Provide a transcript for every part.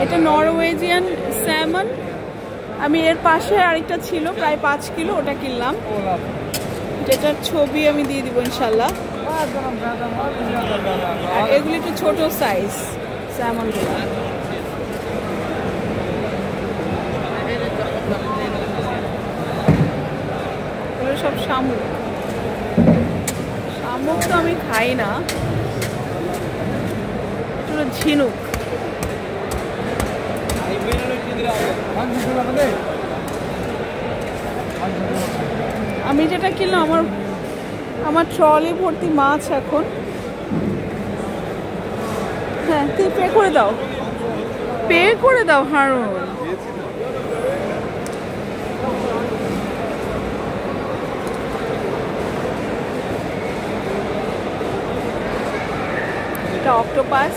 এটা Norwegian salmon. আমি এর পাশে আরেকটা ছিল প্রায় 5 কিলো, ওটা কিনলাম। যেটার ছবি আমি দিয়ে দিব ইনশাল্লাহ। আর এগুলি একটু ছোট সাইজ স্যামনগুলো। এগুলো সব শামুক। শামুক তো আমি খাই না, এগুলো ঝিনুক। আমি যেটা কিনলাম, আমার ট্রলি ভর্তি মাছ এখন। হ্যাঁ, তুই পে করে দাও, পে করে দাও হারুন। এটা অক্টোপাস।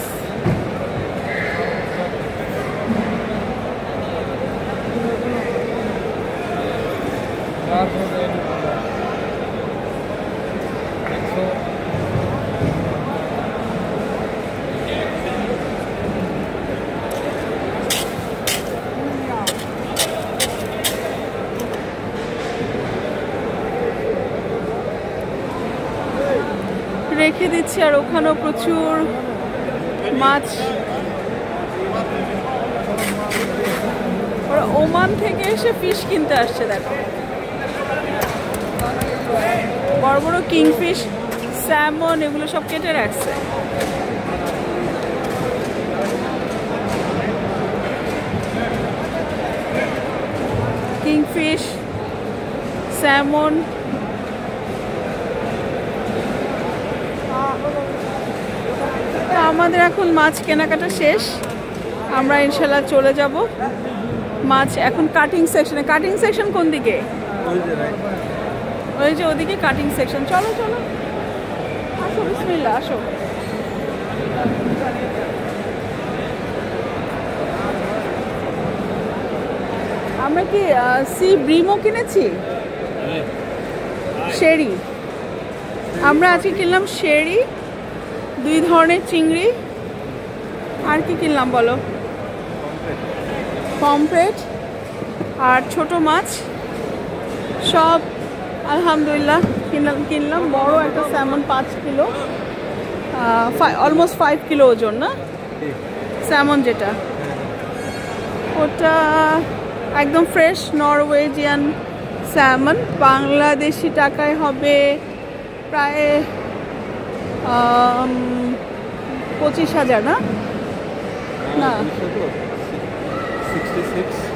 রেখে দিচ্ছি। আর ওখানেও প্রচুর মাছ। ওরা ওমান থেকে এসে ফিশ কিনতে আসছে। দেখো বড় বড় কিংফিশ, স্যামন, এগুলো সব কেটে রাখছে। Kingfish, salmon. আমাদের এখন মাছ কেনাকাটা শেষ, আমরা ইনশাল্লাহ চলে যাব মাছ এখন কাটিং সেকশনে। কাটিং সেকশন কোন দিকে? ওই যে ওদিকে কাটিং সেকশন। চলো চলো, আসো, বিসমিল্লাহ, আসো। আমরা কি সি ব্রিমো কিনেছি, শেরি। আমরা আজকে কিনলাম শেরি, 2 ধরনের চিংড়ি। আর কি কিনলাম বলো? পমফ্রেট আর ছোট মাছ সব আলহামদুলিল্লাহ কিনলাম। বড় একটা স্যামন 5 কিলো, অলমোস্ট 5 কিলো ওজন না স্যামন, যেটা ওটা একদম ফ্রেশ নরওয়েজিয়ান স্যামন। বাংলাদেশি টাকায় হবে প্রায় 25,000 না? না,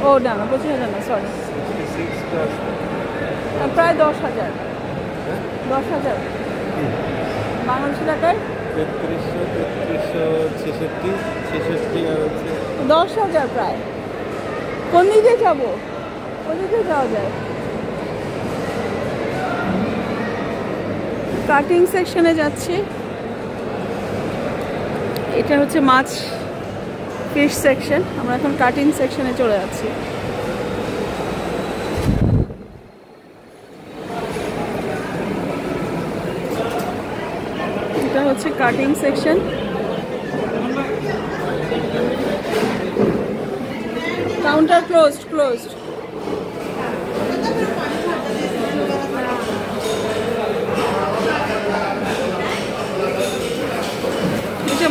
ও না না, 25,000 না, সরি, প্রায় 10,000। 10,000 বাংলাদেশি টাকায় 10,000 প্রায়। কোন দিকে যাবো? ওদিকে যাওয়া যায়। কাটিং সেকশনে যাচ্ছি। এটা হচ্ছে মাছ ফিশ সেকশন। আমরা এখন কাটিং সেকশনে চলে যাচ্ছি। এটা হচ্ছে কাটিং সেকশন। Counter closed.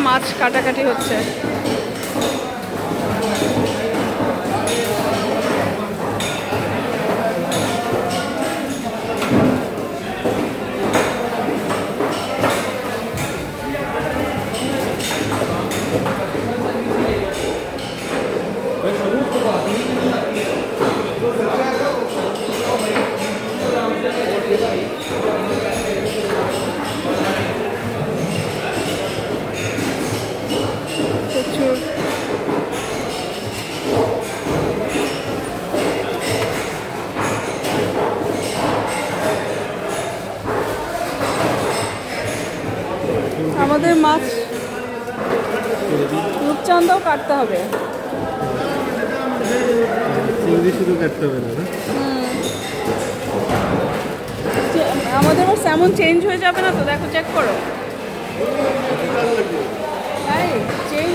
মাছ কাটাকাটি হচ্ছে। আমাদের মাছ রূপচাঁদাও কাটতে হবে। চিংড়ি শুধু কাটতে হবে না? আমাদের আবার স্যামন চেঞ্জ হয়ে যাবে না তো? দেখো, চেক করো। চেঞ্জ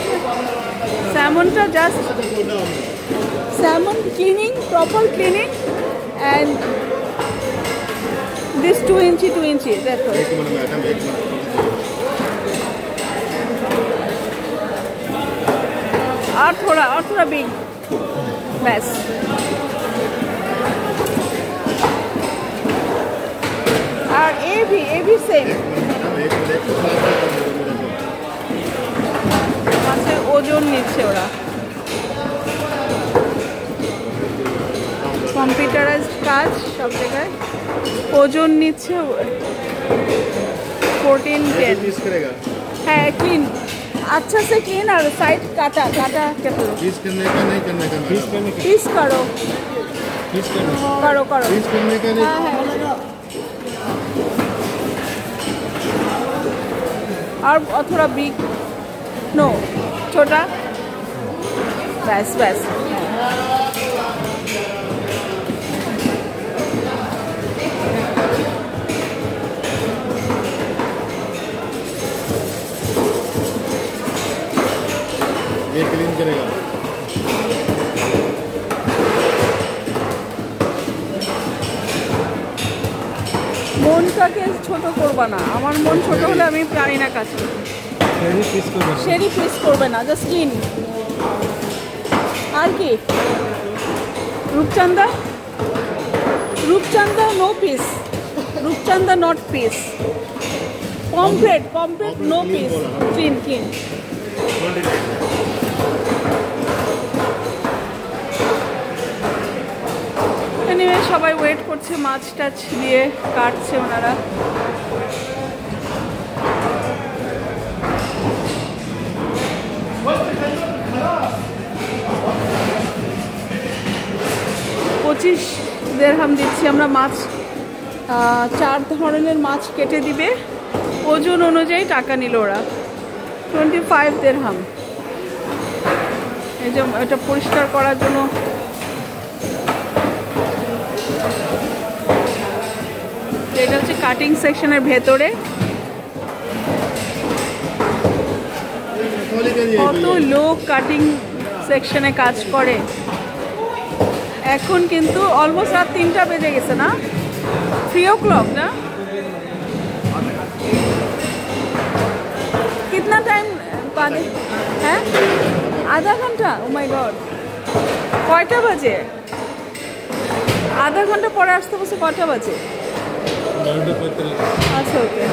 স্যামনটা just salmon cleaning, proper cleaning, and this 2 inch, that's all. एक मिनट मैडम, एक मिनट। और थोड़ा बिग बस। और ये भी सेम মাছের ওজন নিচ্ছে ওরা। কম্পিউটারাইজড কাজ সব জায়গায় ওজন নিচ্ছে 14-10। হ্যাঁ ক্লিন अच्छा से क्लीन और साइड काटा क्या करो पीस करने का नहीं करने का पीस करो करो पीस करने का नहीं। हाँ है और थोड़ा बिग नो छोटा बस ये क्लीन करेगा। মনটাকে ছোট করবা না, আমার মন ছোট হলে আমি পারি না কাজ করতে। সেরি পিস করবে না, জাস্ট ক্লিন। আর কি রূপচাঁদা নো পিস, রূপচাঁদা not piece, pomfret no piece, clean. Anyway সবাই ওয়েট করছে, মাছ টাছ দিয়ে কাটছে ওনারা। $25 দিরহাম দিচ্ছি আমরা। মাছ 4 ধরনের মাছ কেটে দিবে, ওজন অনুযায়ী টাকা নিল ওরা। 25 দিরহাম। এই যে এটা পরিষ্কার করার জন্য এটা হচ্ছে কাটিং সেকশনের ভেতরে। কত লোক কাটিং সেকশনে কাজ করে। এখন কিন্তু অলমোস্ট রাত 3টা বেজে গেছে না, 3 o'clock না? कितना टाइम पाने हैं? आधा घंटा। ओ माय गॉड, কয়টা বাজে? আধা ঘন্টা পরে আসতে বসে কয়টা বাজে? আচ্ছা ওকে,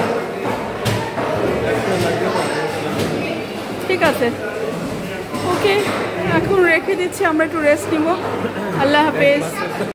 ঠিক আছে ওকে, এখন রেখে দিচ্ছি, আমরা একটু রেস্ট নিব। আল্লাহ হাফেজ।